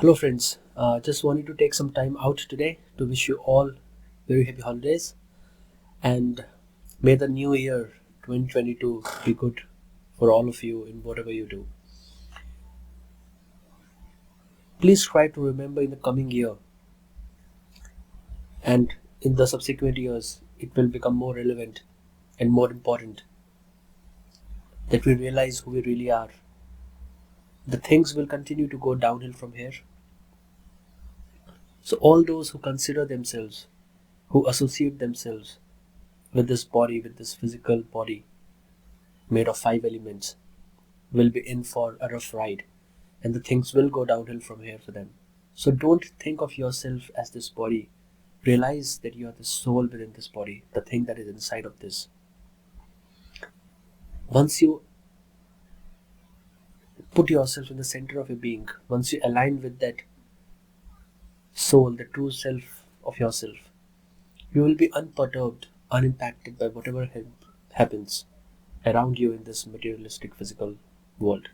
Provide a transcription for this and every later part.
Hello friends, just wanted to take some time out today to wish you all very happy holidays and may the new year 2022 be good for all of you in whatever you do. Please try to remember in the coming year and in the subsequent years it will become more relevant and more important that we realize who we really are. The things will continue to go downhill from here. So all those who consider themselves, who associate themselves with this body, with this physical body made of 5 elements, will be in for a rough ride and the things will go downhill from here for them. So don't think of yourself as this body. Realize that you are the soul within this body, the thing that is inside of this. Once you put yourself in the center of your being, once you align with that soul, the true self of yourself, you will be unperturbed, unimpacted by whatever happens around you in this materialistic physical world.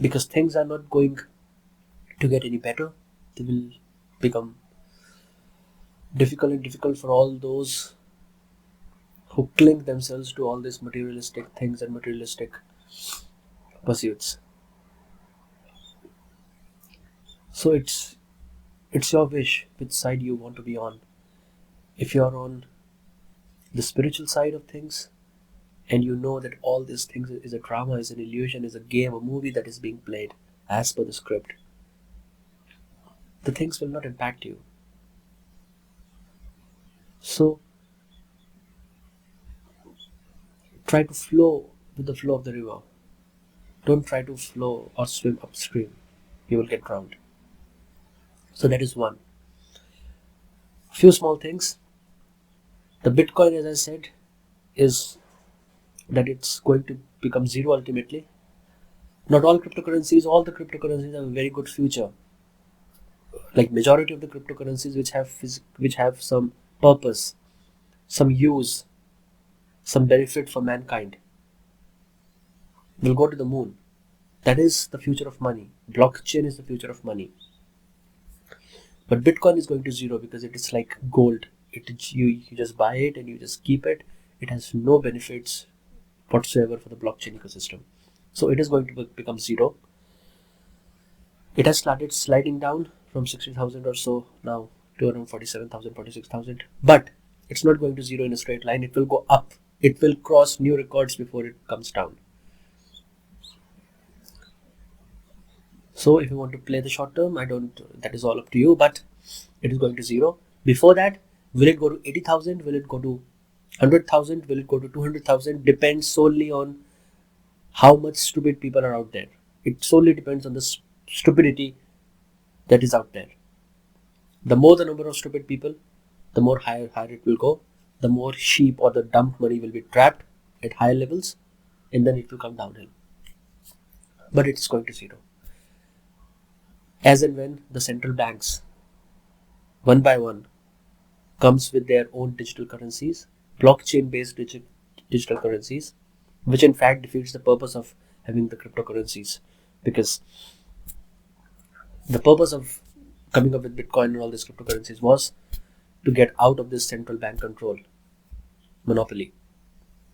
Because things are not going to get any better, they will become difficult for all those who cling themselves to all these materialistic things and materialistic pursuits. So it's your wish which side you want to be on. If you're on the spiritual side of things and you know that all these things is a drama, is an illusion, is a game, a movie that is being played as per the script, the things will not impact you. So try to flow with the flow of the river. Don't try to flow or swim upstream. You will get drowned. So that is one. Few small things. The Bitcoin, as I said, is that it's going to become zero ultimately. Not all the cryptocurrencies have a very good future. Like majority of the cryptocurrencies which have some purpose, some use, some benefit for mankind, will go to the moon. That is the future of money. Blockchain is the future of money. But Bitcoin is going to zero because it is like gold. You just buy it and you just keep it. It has no benefits whatsoever for the blockchain ecosystem. So it is going to become zero. It has started sliding down from 60,000 or so now to around 47,000, 46,000. But it's not going to zero in a straight line. It will go up. It will cross new records before it comes down. So if you want to play the short term, that is all up to you, but it is going to zero. Before that, will it go to 80,000? Will it go to 100,000? Will it go to 200,000? Depends solely on how much stupid people are out there. It solely depends on the stupidity that is out there. The more the number of stupid people, the more higher it will go. The more sheep or the dump money will be trapped at higher levels, and then it will come downhill. But it's going to zero. As and when the central banks, one by one, comes with their own digital currencies, blockchain-based digital currencies, which in fact defeats the purpose of having the cryptocurrencies, because the purpose of coming up with Bitcoin and all these cryptocurrencies was to get out of this central bank control monopoly,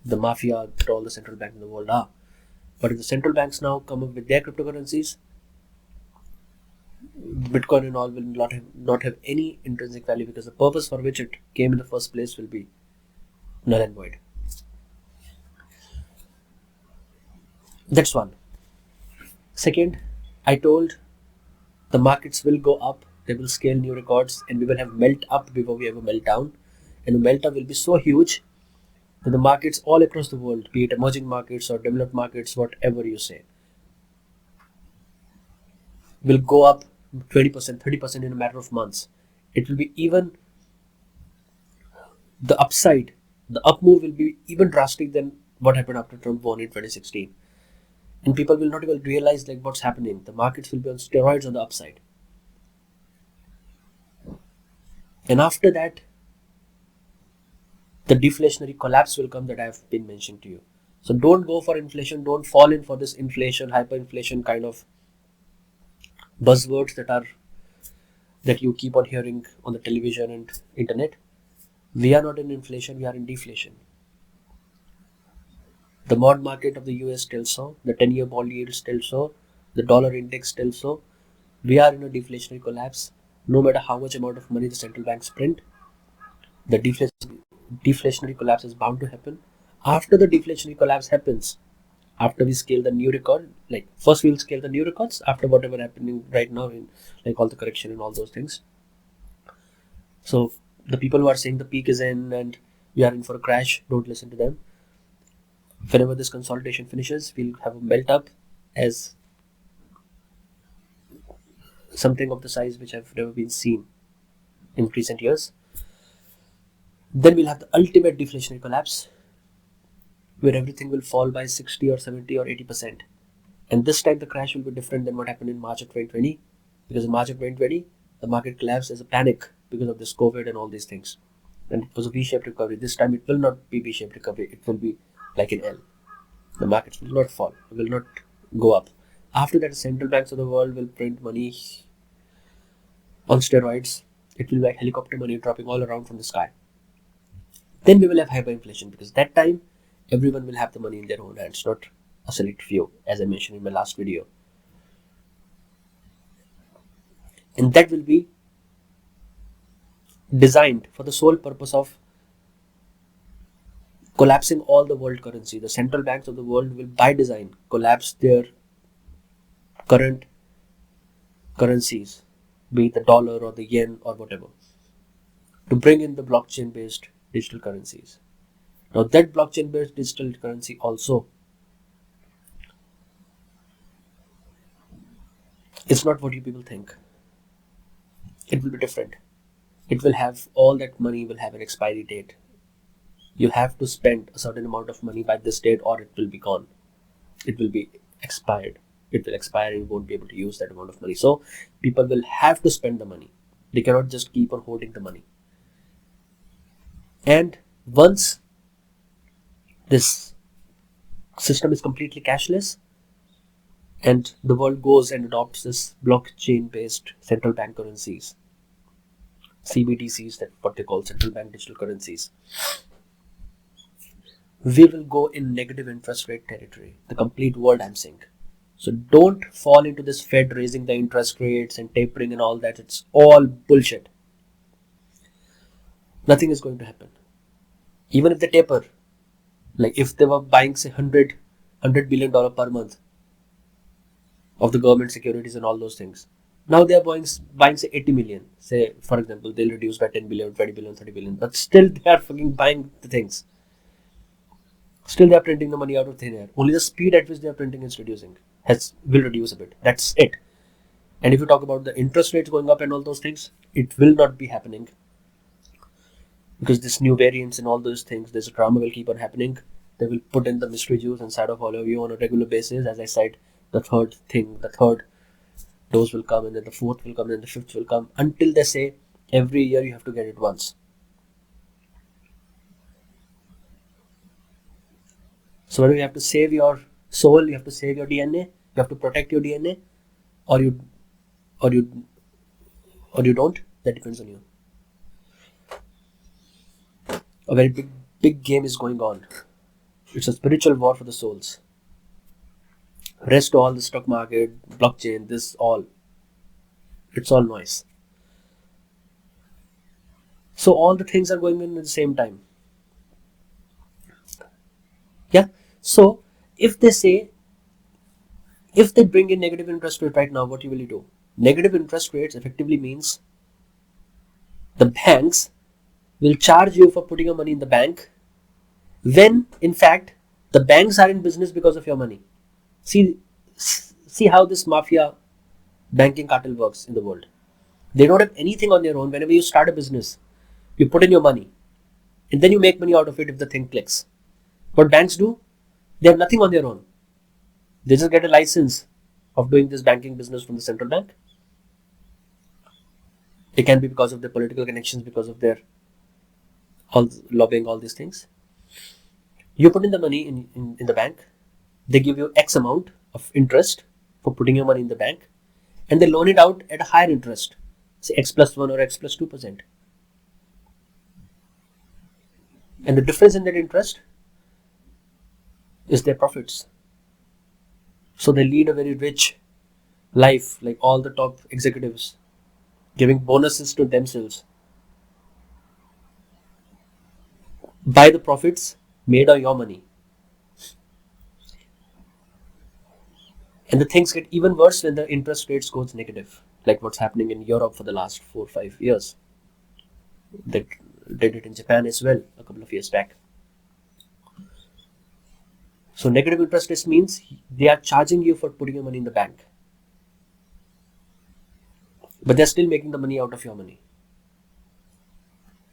the mafia that all the central banks in the world are. But if the central banks now come up with their cryptocurrencies, Bitcoin and all will not have any intrinsic value, because the purpose for which it came in the first place will be null and void. That's one. Second, I told the markets will go up, they will scale new records, and we will have melt up before we have a meltdown. And the melt up will be so huge that the markets all across the world, be it emerging markets or developed markets, whatever you say, will go up 20%, 30% in a matter of months. It will be even the upside, the up move will be even drastic than what happened after Trump won in 2016. And people will not even realize like what's happening. The markets will be on steroids on the upside. And after that, the deflationary collapse will come that I have been mentioning to you. So don't go for inflation. Don't fall in for this inflation, hyperinflation kind of buzzwords that you keep on hearing on the television and internet. We are not in inflation. We are in deflation. The bond market of the US tells so. The 10-year bond yields tell so. The dollar index tells so. We are in a deflationary collapse. No matter how much amount of money the central banks print, the deflationary collapse is bound to happen. After the deflationary collapse happens, after we scale the new record, like first we'll scale the new records after whatever happening right now in like all the correction and all those things. So the people who are saying the peak is in and we are in for a crash, don't listen to them. Whenever this consolidation finishes, we'll have a melt up as something of the size which have never been seen in recent years. Then we'll have the ultimate deflationary collapse where everything will fall by 60 or 70 or 80%. And this time the crash will be different than what happened in March of 2020, because in March of 2020, the market collapsed as a panic because of this COVID and all these things. And it was a V-shaped recovery. This time it will not be V-shaped recovery. It will be like an L. The markets will not fall, will not go up. After that, the central banks of the world will print money on steroids. It will be like helicopter money dropping all around from the sky. Then we will have hyperinflation, because that time everyone will have the money in their own hands, not a select few, as I mentioned in my last video. And that will be designed for the sole purpose of collapsing all the world currency. The central banks of the world will by design collapse their current currencies, be it the dollar or the yen or whatever, to bring in the blockchain based digital currencies. Now that blockchain based digital currency also, it's not what you people think. It will be different. It will have, all that money will have an expiry date. You have to spend a certain amount of money by this date or it will be gone. It will be expired. It will expire and you won't be able to use that amount of money. So people will have to spend the money. They cannot just keep on holding the money. And once this system is completely cashless and the world goes and adopts this blockchain based central bank currencies, CBDCs, that what they call central bank digital currencies, we will go in negative interest rate territory. The complete world, I'm saying. So don't fall into this Fed raising the interest rates and tapering and all that. It's all bullshit. Nothing is going to happen. Even if they taper, like if they were buying say $100 billion per month of the government securities and all those things, now they are buying say 80 million. Say for example, they'll reduce by 10 billion, 20 billion, 30 billion, but still they are fucking buying the things. Still they are printing the money out of thin air. Only the speed at which they are printing is reducing. Will reduce a bit. That's it. And if you talk about the interest rates going up and all those things, it will not be happening. Because this new variants and all those things, this drama will keep on happening. They will put in the mystery juice inside of all of you on a regular basis. As I said, the third dose will come, and then the fourth will come, and then the fifth will come, until they say every year you have to get it once. So whether you have to save your soul, you have to save your DNA, you have to protect your DNA, or you don't, that depends on you. A very big game is going on. It's a spiritual war for the souls. Rest all, the stock market, blockchain, this all, it's all noise. So all the things are going in at the same time. Yeah. So if they bring in negative interest rate right now, what will you do? Negative interest rates effectively means the banks will charge you for putting your money in the bank, when in fact the banks are in business because of your money. See how this mafia banking cartel works in the world. They don't have anything on their own. Whenever you start a business, you put in your money and then you make money out of it if the thing clicks. What banks do, they have nothing on their own. They just get a license of doing this banking business from the central bank. It can be because of their political connections, because of their all lobbying, all these things. You put in the money in the bank, they give you X amount of interest for putting your money in the bank, and they loan it out at a higher interest, say X plus 1 or X plus 2%. And the difference in that interest is their profits. So they lead a very rich life, like all the top executives, giving bonuses to themselves by the profits made on your money. And the things get even worse when the interest rates goes negative, like what's happening in Europe for the last 4 or 5 years. They did it in Japan as well a couple of years back. So negative interest rates means they are charging you for putting your money in the bank, but they're still making the money out of your money.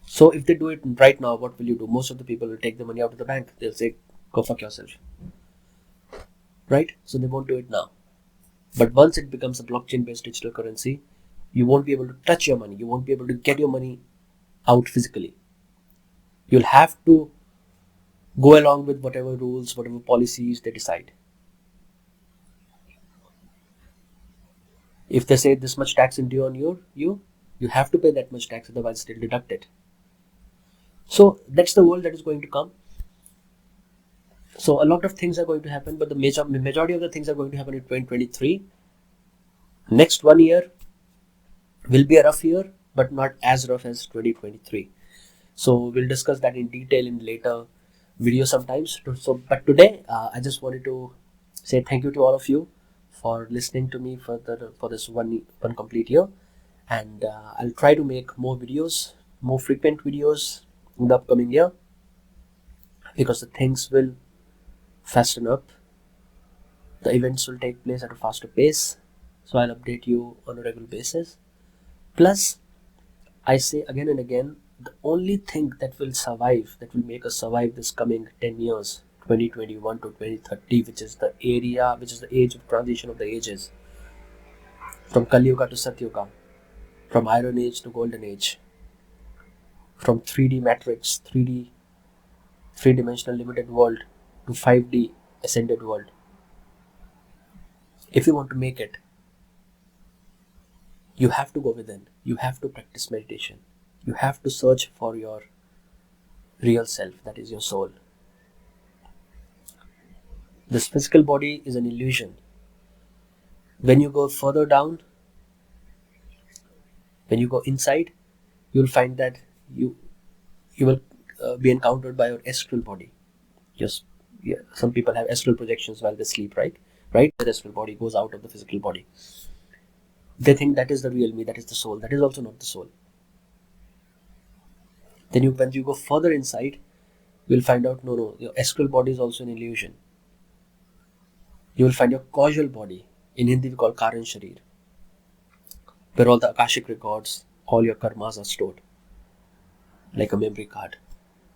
So if they do it right now, what will you do? Most of the people will take the money out of the bank. They'll say, go fuck yourself. Right? So they won't do it now. But once it becomes a blockchain-based digital currency, you won't be able to touch your money. You won't be able to get your money out physically. You'll have to go along with whatever rules, whatever policies they decide. If they say this much tax is due on you have to pay that much tax, otherwise they'll deduct it. So that's the world that is going to come. So a lot of things are going to happen, but the majority of the things are going to happen in 2023. Next 1 year will be a rough year, but not as rough as 2023. So we'll discuss that in detail in later video sometimes. But today I just wanted to say thank you to all of you for listening to me for this one complete year, and I'll try to make more videos, more frequent videos in the upcoming year, because the things will fasten up. The events will take place at a faster pace, so I'll update you on a regular basis. Plus, I say again and again, the only thing that will survive, that will make us survive this coming 10 years, 2021 to 2030, which is the age of transition of the ages, from Kali Yuga to Satyuga, from Iron Age to Golden Age, from 3D matrix, 3D, three-dimensional limited world to 5D ascended world. If you want to make it, you have to go within. You have to practice meditation. You have to search for your real self, that is your soul. This physical body is an illusion. When you go further down, when you go inside, you'll find that you will be encountered by your astral body. Just some people have astral projections while they sleep, right? The astral body goes out of the physical body. They think that is the real me, that is the soul. That is also not the soul. Then when you go further inside, you'll find out no, your astral body is also an illusion. You will find your causal body. In Hindi we call Karan Sharir, where all the Akashic records, all your karmas are stored, like a memory card,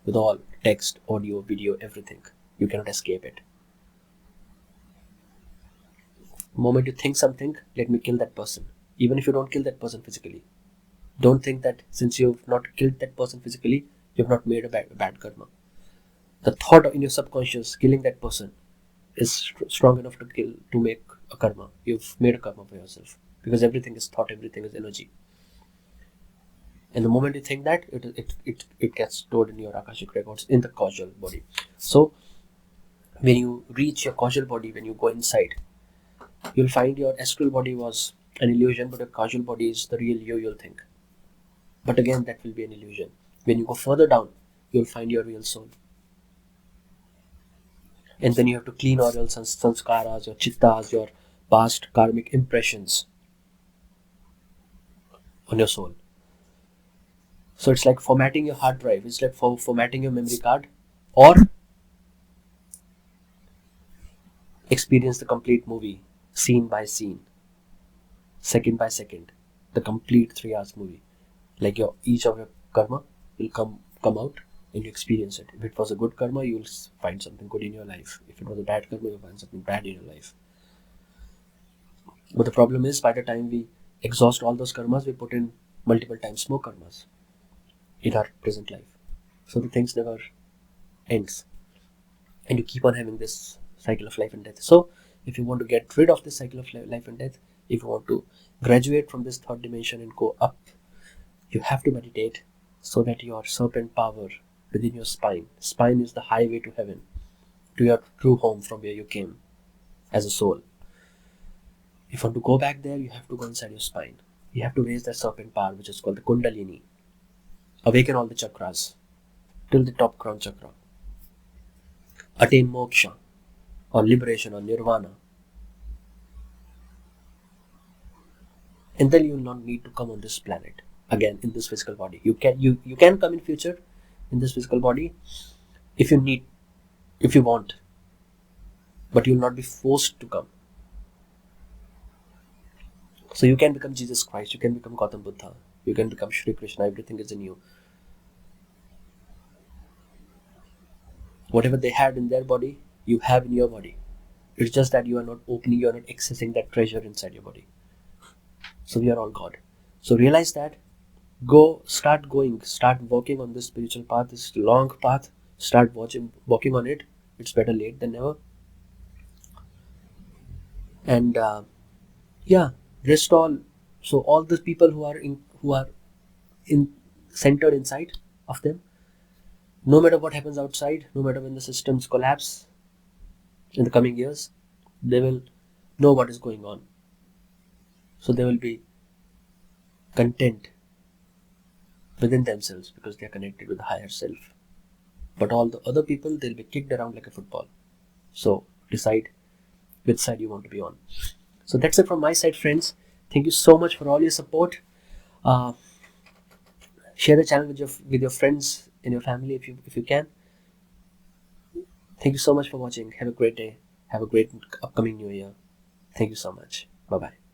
with all text, audio, video, everything. You cannot escape it. The moment you think something, let me kill that person. Even if you don't kill that person physically, don't think that since you've not killed that person physically, you've not made a bad karma. The thought in your subconscious, killing that person, is strong enough to make a karma. You've made a karma for yourself, because everything is thought, everything is energy. And the moment you think that, it gets stored in your Akashic records in the causal body. So when you reach your causal body, when you go inside, you'll find your astral body was an illusion, but your causal body is the real you, you'll think. But again, that will be an illusion. When you go further down, you'll find your real soul. And then you have to clean all your sanskaras, your chittas, your past karmic impressions on your soul. So it's like formatting your hard drive. It's like formatting your memory card, or experience the complete movie, scene by scene, second by second, the complete 3 hours movie. Like each of your karma will come out and you experience it. If it was a good karma, you'll find something good in your life. If it was a bad karma, you'll find something bad in your life. But the problem is, by the time we exhaust all those karmas, we put in multiple times more karmas in our present life. So the things never ends. and you keep on having this cycle of life and death. So if you want to get rid of this cycle of life and death, if you want to graduate from this third dimension and go up, you have to meditate, so that your serpent power within your spine is the highway to heaven, to your true home from where you came as a soul. If you want to go back there, you have to go inside your spine. You have to raise that serpent power, which is called the Kundalini. Awaken all the chakras till the top crown chakra. Attain moksha, or liberation, or nirvana. And then you will not need to come on this planet again in this physical body. You can come in future in this physical body if you need, if you want, but you will not be forced to come. So you can become Jesus Christ, you can become Gautam Buddha, you can become Shri Krishna. Everything is in you. Whatever they had in their body, you have in your body. It's just that you are not opening, you are not accessing that treasure inside your body. So we are all God. So realize that. Start working on this spiritual path, this long path. Start working on it. It's better late than never. And rest all. So all the people who are in centered inside of them, no matter what happens outside, no matter when the systems collapse in the coming years, they will know what is going on. So they will be content within themselves because they are connected with the higher self. But all the other people, they'll be kicked around like a football. So decide which side you want to be on. So that's it from my side, friends. Thank you so much for all your support. Share the channel with your friends and your family if you can. Thank you so much for watching. Have a great day. Have a great upcoming new year. Thank you so much. Bye bye.